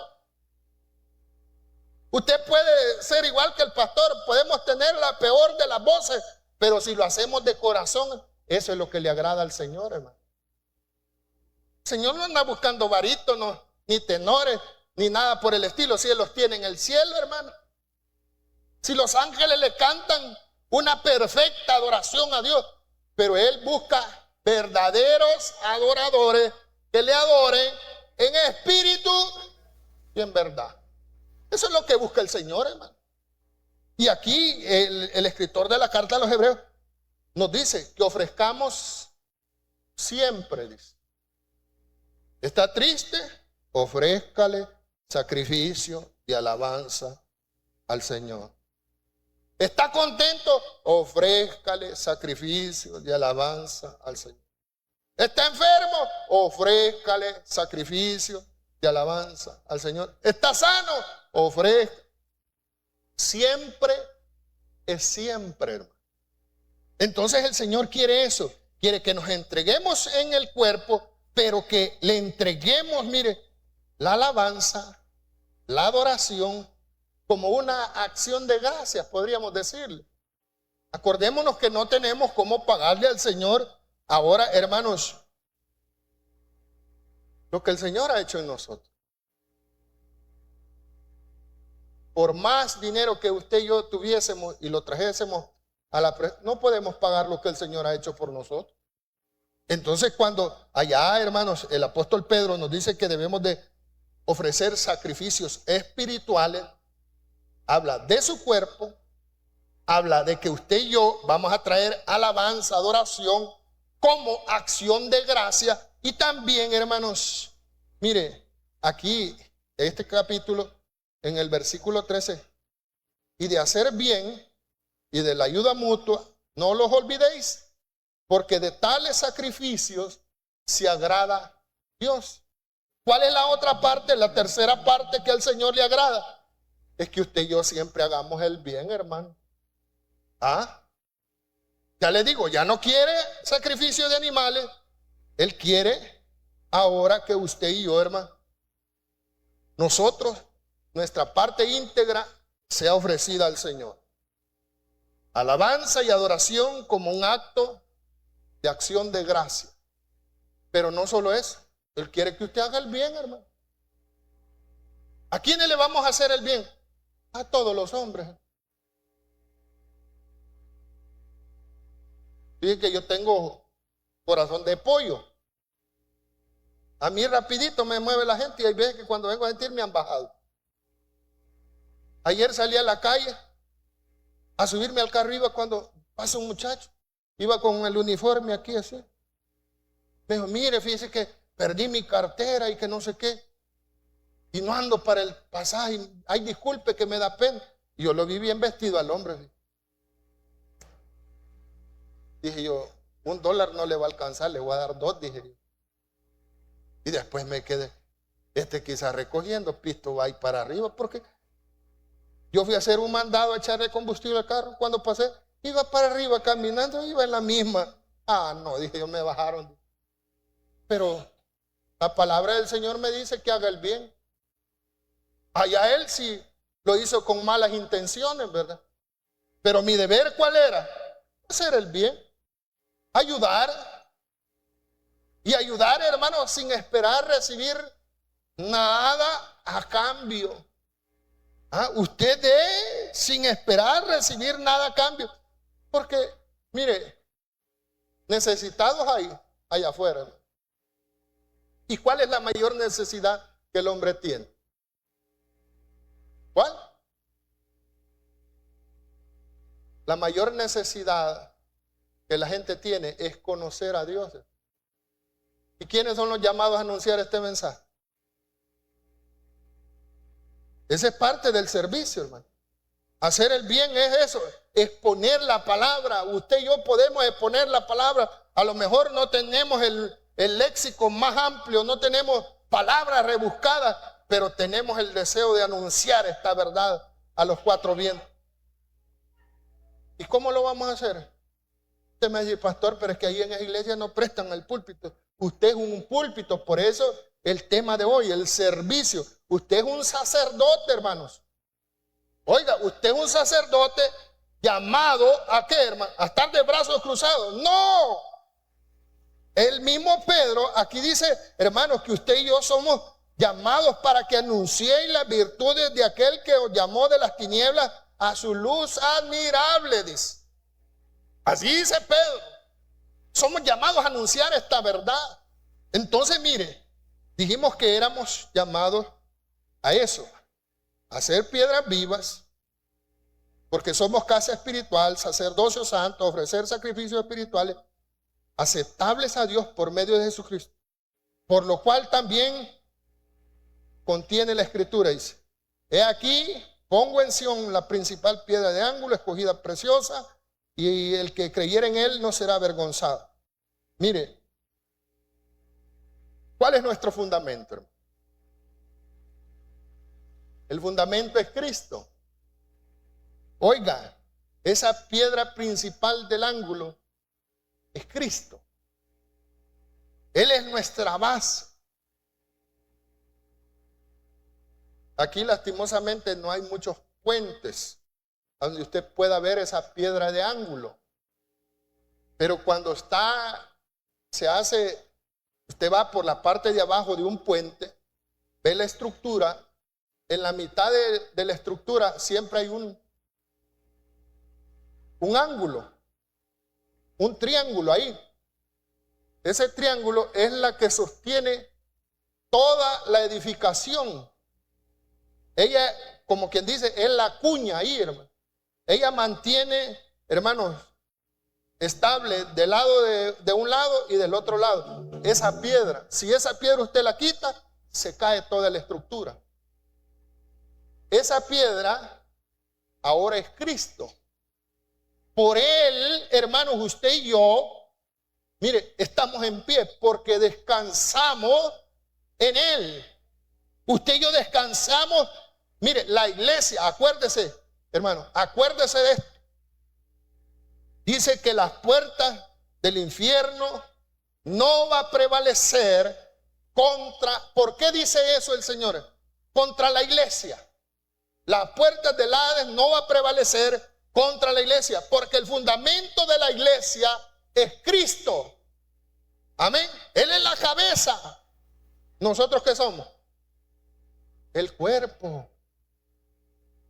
Usted puede ser igual que el pastor, podemos tener la peor de las voces, pero si lo hacemos de corazón, eso es lo que le agrada al Señor, hermano. El Señor no anda buscando barítonos, ni tenores, ni nada por el estilo. Si Él los tiene en el cielo, hermano. Si los ángeles le cantan una perfecta adoración a Dios, pero Él busca verdaderos adoradores que le adoren en espíritu y en verdad. Eso es lo que busca el Señor, hermano. Y aquí el escritor de la carta a los Hebreos nos dice que ofrezcamos siempre, dice. ¿Está triste? Ofrézcale sacrificio de alabanza al Señor. ¿Está contento? Ofrézcale sacrificio de alabanza al Señor. ¿Está enfermo? Ofrézcale sacrificio de alabanza al Señor. ¿Está sano? Ofrezca. Siempre es siempre, hermano. Entonces el Señor quiere eso. Quiere que nos entreguemos en el cuerpo, pero que le entreguemos, mire, la alabanza, la adoración, como una acción de gracias, podríamos decirle. Acordémonos que no tenemos cómo pagarle al Señor ahora, hermanos, lo que el Señor ha hecho en nosotros. Por más dinero que usted y yo tuviésemos y lo trajésemos a no podemos pagar lo que el Señor ha hecho por nosotros. Entonces cuando allá, hermanos, el apóstol Pedro nos dice que debemos de ofrecer sacrificios espirituales, habla de su cuerpo, habla de que usted y yo vamos a traer alabanza, adoración como acción de gracia. Y también, hermanos, mire, aquí, este capítulo, en el versículo 13, y de hacer bien y de la ayuda mutua, no los olvidéis, porque de tales sacrificios se agrada Dios. ¿Cuál es la otra parte? La tercera parte que al Señor le agrada es que usted y yo siempre hagamos el bien, hermano. Ya le digo, ya no quiere sacrificio de animales. Él quiere ahora que usted y yo, hermano, nosotros, nuestra parte íntegra sea ofrecida al Señor. Alabanza y adoración como un acto de acción de gracia. Pero no solo eso, Él quiere que usted haga el bien, hermano. ¿A quiénes le vamos a hacer el bien? A todos los hombres. Fíjense que yo tengo corazón de pollo. A mí rapidito me mueve la gente y hay veces que cuando vengo a sentir me han bajado. Ayer salí a la calle a subirme al carro, iba cuando pasa un muchacho, iba con el uniforme aquí así. Me dijo, mire, fíjese que perdí mi cartera y que no sé qué. Y no ando para el pasaje. Ay, disculpe que me da pena. Y yo lo vi bien vestido al hombre. Dije yo, $1 no le va a alcanzar, le voy a dar 2, dije yo. Y después me quedé, quizás recogiendo, pisto va ahí para arriba, porque yo fui a hacer un mandado a echarle combustible al carro. Cuando pasé, iba para arriba caminando, iba en la misma. No, dije yo, me bajaron. Pero la palabra del Señor me dice que haga el bien. Allá él sí lo hizo con malas intenciones, ¿verdad? Pero mi deber, ¿cuál era? Hacer el bien, ayudar. Y ayudar, hermano, sin esperar recibir nada a cambio. Usted dé sin esperar recibir nada a cambio. Porque, mire, necesitados hay allá afuera, ¿no? ¿Y cuál es la mayor necesidad que el hombre tiene? ¿Cuál? La mayor necesidad que la gente tiene es conocer a Dios. ¿Y quiénes son los llamados a anunciar este mensaje? Esa es parte del servicio, hermano. Hacer el bien es eso, exponer la palabra. Usted y yo podemos exponer la palabra. A lo mejor no tenemos el léxico más amplio, no tenemos palabras rebuscadas, pero tenemos el deseo de anunciar esta verdad a los 4 vientos. ¿Y cómo lo vamos a hacer? Usted me dice, pastor, pero es que ahí en la iglesia no prestan el púlpito. Usted es un púlpito, por eso el tema de hoy, el servicio. Usted es un sacerdote, hermanos. Oiga, usted es un sacerdote llamado ¿a qué, hermano? ¿A estar de brazos cruzados? No. El mismo Pedro aquí dice, hermanos, que usted y yo somos llamados para que anunciéis las virtudes de aquel que os llamó de las tinieblas a su luz admirable, dice. Así dice Pedro. Somos llamados a anunciar esta verdad. Entonces, mire, dijimos que éramos llamados a eso, a ser piedras vivas, porque somos casa espiritual, sacerdocio santo, ofrecer sacrificios espirituales aceptables a Dios por medio de Jesucristo, por lo cual también contiene la escritura, dice, he aquí, pongo en Sión la principal piedra de ángulo, escogida preciosa, y el que creyera en él no será avergonzado. Mire, ¿cuál es nuestro fundamento, hermano? El fundamento es Cristo. Oiga, esa piedra principal del ángulo es Cristo. Él es nuestra base. Aquí lastimosamente no hay muchos puentes donde usted pueda ver esa piedra de ángulo. Pero cuando se hace, usted va por la parte de abajo de un puente, ve la estructura, en la mitad de la estructura siempre hay un ángulo, un triángulo ahí. Ese triángulo es la que sostiene toda la edificación. Ella, como quien dice, es la cuña ahí, hermano. Ella mantiene, hermanos, estable del lado de un lado y del otro lado esa piedra. Si esa piedra usted la quita, se cae toda la estructura. Esa piedra ahora es Cristo. Por él, hermanos, usted y yo, mire, estamos en pie porque descansamos en él. Usted y yo descansamos. Mire, la iglesia, acuérdese, hermano, acuérdese de esto. Dice que las puertas del infierno no va a prevalecer ¿por qué dice eso el Señor? Contra la iglesia. Las puertas del Hades no va a prevalecer contra la iglesia, porque el fundamento de la iglesia es Cristo. Amén. Él es la cabeza. ¿Nosotros qué somos? El cuerpo.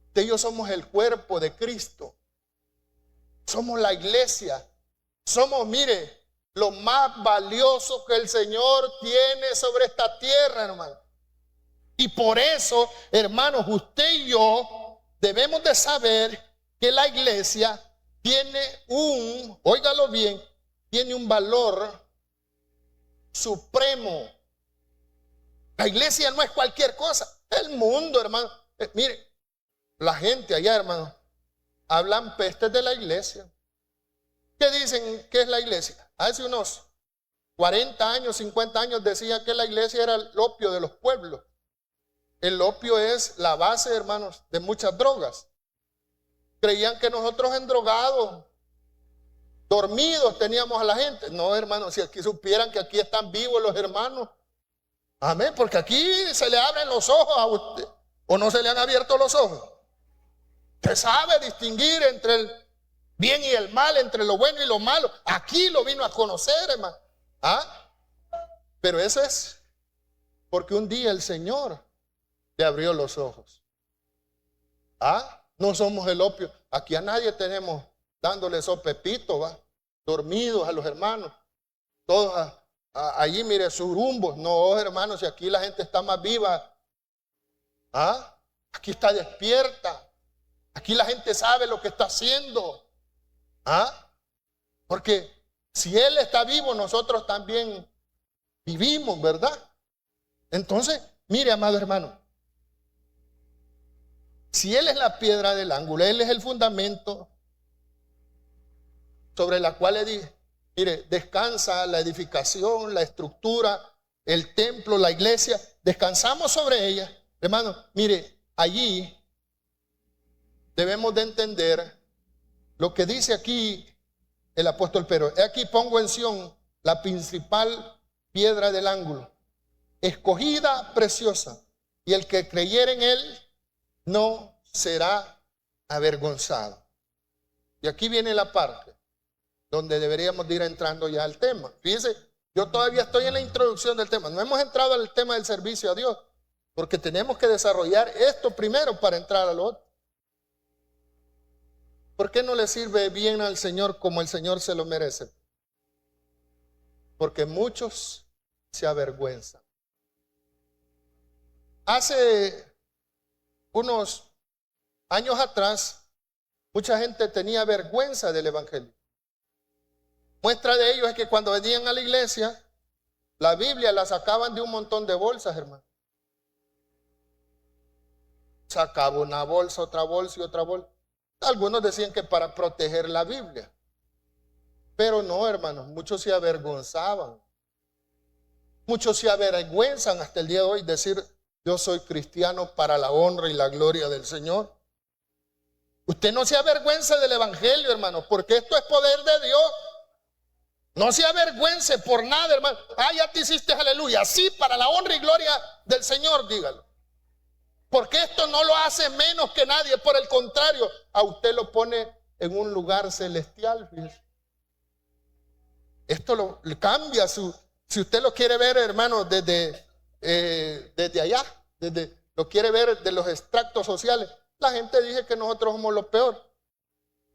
Usted y yo somos el cuerpo de Cristo. Somos la iglesia. Somos, mire, lo más valioso que el Señor tiene sobre esta tierra, hermano. Y por eso, hermanos, usted y yo debemos de saber que la iglesia tiene óigalo bien, tiene un valor supremo. La iglesia no es cualquier cosa. El mundo, hermano. Mire, la gente allá, hermano, hablan pestes de la iglesia. ¿Qué dicen que es la iglesia? Hace unos 40 años, 50 años decían que la iglesia era el opio de los pueblos. El opio es la base, hermanos, de muchas drogas. Creían que nosotros endrogados, dormidos teníamos a la gente. No, hermanos, si aquí supieran que aquí están vivos los hermanos. Amén, porque aquí se le abren los ojos a usted. ¿O no se le han abierto los ojos? Usted sabe distinguir entre el bien y el mal, entre lo bueno y lo malo. Aquí lo vino a conocer, hermano. Pero eso es porque un día el Señor le abrió los ojos. No somos el opio. Aquí a nadie tenemos dándole sopepito, dormidos a los hermanos. Todos allí, mire, surumbos. No, hermanos, si aquí la gente está más viva. Aquí está despierta. Aquí la gente sabe lo que está haciendo. Porque si Él está vivo, nosotros también vivimos, ¿verdad? Entonces, mire, amado hermano, si Él es la piedra del ángulo, Él es el fundamento sobre la cual mire, descansa la edificación, la estructura, el templo, la iglesia, descansamos sobre ella. Hermano, mire, allí debemos de entender lo que dice aquí el apóstol Pedro: he aquí pongo en Sión la principal piedra del ángulo, escogida, preciosa, y el que creyere en él no será avergonzado. Y aquí viene la parte donde deberíamos de ir entrando ya al tema. Fíjense, yo todavía estoy en la introducción del tema. No hemos entrado al tema del servicio a Dios, porque tenemos que desarrollar esto primero para entrar al otro. ¿Por qué no le sirve bien al Señor como el Señor se lo merece? Porque muchos se avergüenzan. Hace unos años atrás, mucha gente tenía vergüenza del evangelio. Muestra de ello es que cuando venían a la iglesia, la Biblia la sacaban de un montón de bolsas, hermano. Sacaba una bolsa, otra bolsa y otra bolsa. Algunos decían que para proteger la Biblia. Pero no, hermanos, muchos se avergonzaban. Muchos se avergüenzan hasta el día de hoy decir: yo soy cristiano para la honra y la gloria del Señor. Usted no se avergüenza del evangelio, hermanos, porque esto es poder de Dios. No se avergüence por nada, hermano. Ah, ya te hiciste aleluya. Sí, para la honra y gloria del Señor, dígalo. Porque esto no lo hace menos que nadie. Por el contrario, a usted lo pone en un lugar celestial. Fíjese. Esto lo cambia. Si usted lo quiere ver, hermano, desde allá, lo quiere ver de los extractos sociales, la gente dice que nosotros somos lo peor.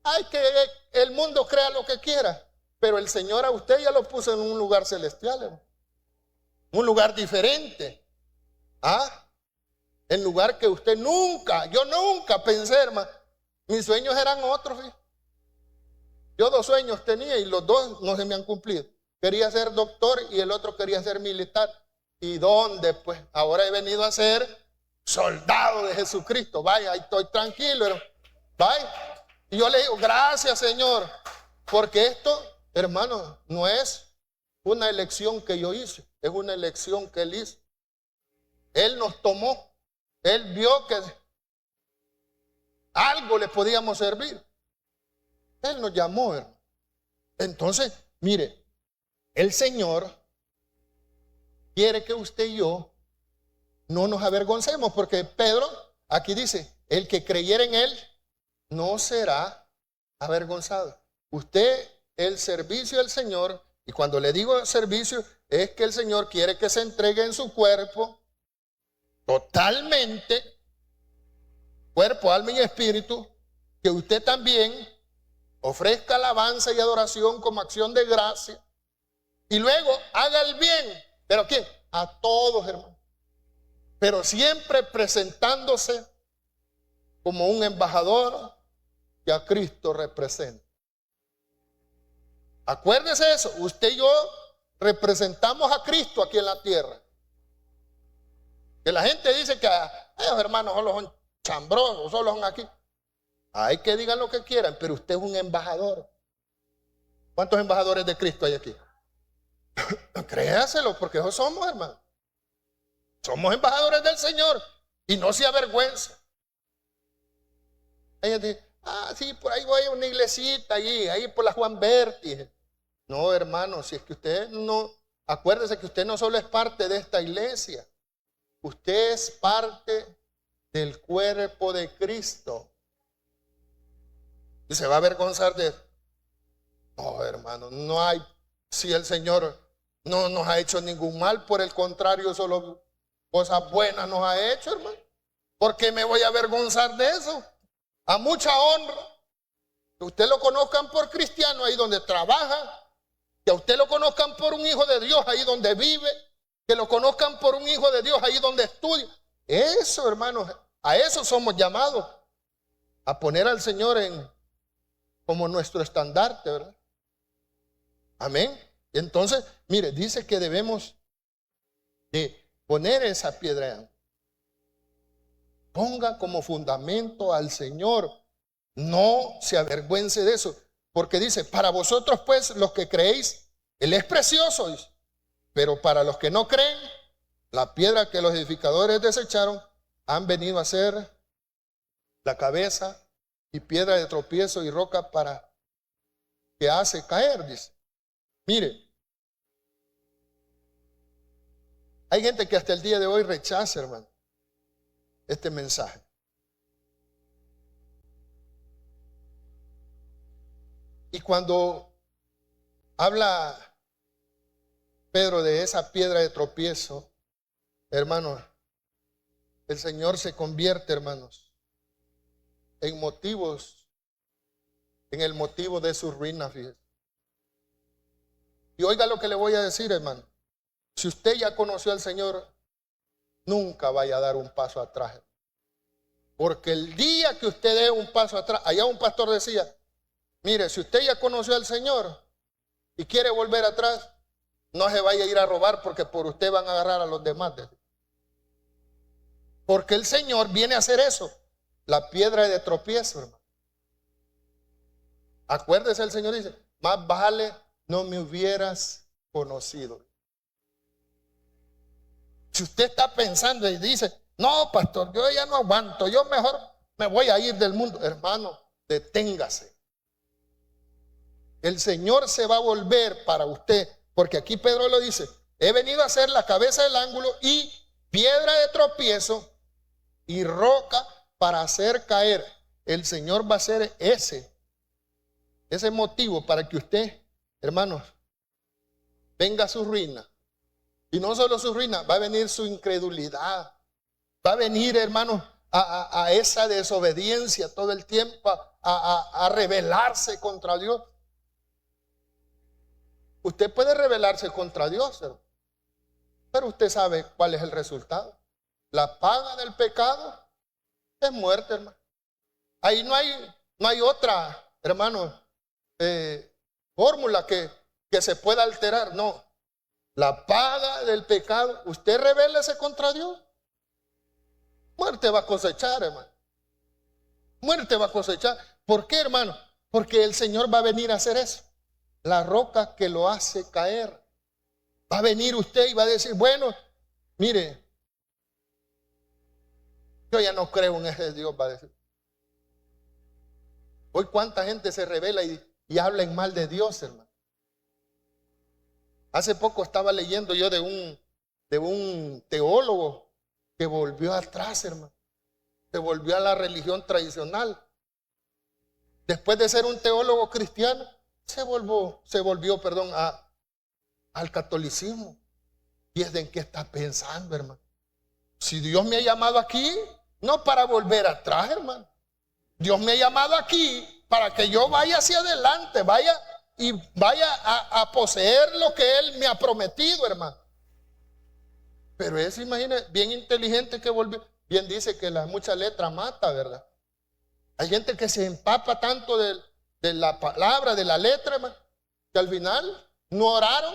Ay, que el mundo crea lo que quiera, pero el Señor a usted ya lo puso en un lugar celestial, hermano. Un lugar diferente. En lugar que usted yo nunca pensé, hermano. Mis sueños eran otros. ¿Sí? Yo 2 sueños tenía y los 2 no se me han cumplido. Quería ser doctor y el otro quería ser militar. ¿Y dónde? Pues ahora he venido a ser soldado de Jesucristo. Vaya, ahí estoy tranquilo, hermano. Vaya. Y yo le digo: gracias, Señor, porque esto, hermano, no es una elección que yo hice, es una elección que Él hizo. Él nos tomó. Él vio que algo le podíamos servir. Él nos llamó, hermano. Entonces, mire, el Señor quiere que usted y yo no nos avergoncemos, porque Pedro aquí dice: el que creyera en él no será avergonzado. Usted, el servicio del Señor, y cuando le digo servicio, es que el Señor quiere que se entregue en su cuerpo totalmente, cuerpo, alma y espíritu, que usted también ofrezca alabanza y adoración como acción de gracia, y luego haga el bien. ¿Pero quién? A todos, hermano. Pero siempre presentándose como un embajador que a Cristo representa. Acuérdese eso, usted y yo representamos a Cristo aquí en la tierra. Que la gente dice que los hermanos solo son chambrosos, solo son aquí. Hay que digan lo que quieran, pero usted es un embajador. ¿Cuántos embajadores de Cristo hay aquí? Créaselo, porque eso somos, hermano. Somos embajadores del Señor y no se avergüenza. Ella dice: sí, por ahí voy a una iglesita ahí por la Juan Berti. No, hermano, si es que usted no, acuérdese que usted no solo es parte de esta iglesia, usted es parte del cuerpo de Cristo. ¿Y se va a avergonzar de eso? No, hermano, no hay. Si el Señor no nos ha hecho ningún mal, por el contrario, solo cosas buenas nos ha hecho, hermano. ¿Por qué me voy a avergonzar de eso? A mucha honra. Que usted lo conozcan por cristiano ahí donde trabaja, que a usted lo conozcan por un hijo de Dios ahí donde vive, que lo conozcan por un hijo de Dios ahí donde estudia. Eso, hermanos, a eso somos llamados, a poner al Señor como nuestro estandarte, ¿verdad? Amén. Entonces, mire, dice que debemos de poner esa piedra. Ponga como fundamento al Señor. No se avergüence de eso. Porque dice: para vosotros pues los que creéis, Él es precioso. Dice. Pero para los que no creen, la piedra que los edificadores desecharon han venido a ser la cabeza y piedra de tropiezo y roca para que hace caer, dice. Mire, hay gente que hasta el día de hoy rechaza, hermano, este mensaje. Y cuando habla Pedro de esa piedra de tropiezo, hermanos, el Señor se convierte, hermanos, en el motivo de su ruina, fíjese. Y oiga lo que le voy a decir, hermano. Si usted ya conoció al Señor, nunca vaya a dar un paso atrás. Porque el día que usted dé un paso atrás, allá un pastor decía, mire, si usted ya conoció al Señor y quiere volver atrás, no se vaya a ir a robar porque por usted van a agarrar a los demás. Porque el Señor viene a hacer eso, la piedra de tropiezo, hermano. Acuérdese, el Señor dice, más vale no me hubieras conocido. Si usted está pensando y dice, no, pastor, yo ya no aguanto, yo mejor me voy a ir del mundo. Hermano, deténgase. El Señor se va a volver para usted, porque aquí Pedro lo dice, he venido a ser la cabeza del ángulo y piedra de tropiezo y roca para hacer caer. El Señor va a ser ese motivo para que usted, hermanos, venga a su ruina. Y no solo su ruina, va a venir su incredulidad. Va a venir, hermanos, a esa desobediencia todo el tiempo, a rebelarse contra Dios. Usted puede rebelarse contra Dios, pero usted sabe cuál es el resultado. La paga del pecado es muerte, hermano. Ahí no hay otra, hermano, fórmula que se pueda alterar. No. La paga del pecado, usted rebélese contra Dios, muerte va a cosechar, hermano. Muerte va a cosechar. ¿Por qué, hermano? Porque el Señor va a venir a hacer eso. La roca que lo hace caer. Va a venir usted y va a decir, bueno, mire, yo ya no creo en ese Dios, va a decir. Hoy cuánta gente se revela y habla en mal de Dios, hermano. Hace poco estaba leyendo yo de un teólogo que volvió atrás, hermano. Se volvió a la religión tradicional. Después de ser un teólogo cristiano, se volvió al catolicismo. ¿Y es de en qué está pensando, hermano? Si Dios me ha llamado aquí, no para volver atrás, hermano. Dios me ha llamado aquí para que yo vaya hacia adelante, vaya a poseer lo que Él me ha prometido, hermano. Pero ese, imagínate, bien inteligente que volvió. Bien dice que la mucha letra mata, ¿verdad? Hay gente que se empapa tanto de la palabra, de la letra, hermano, que al final no oraron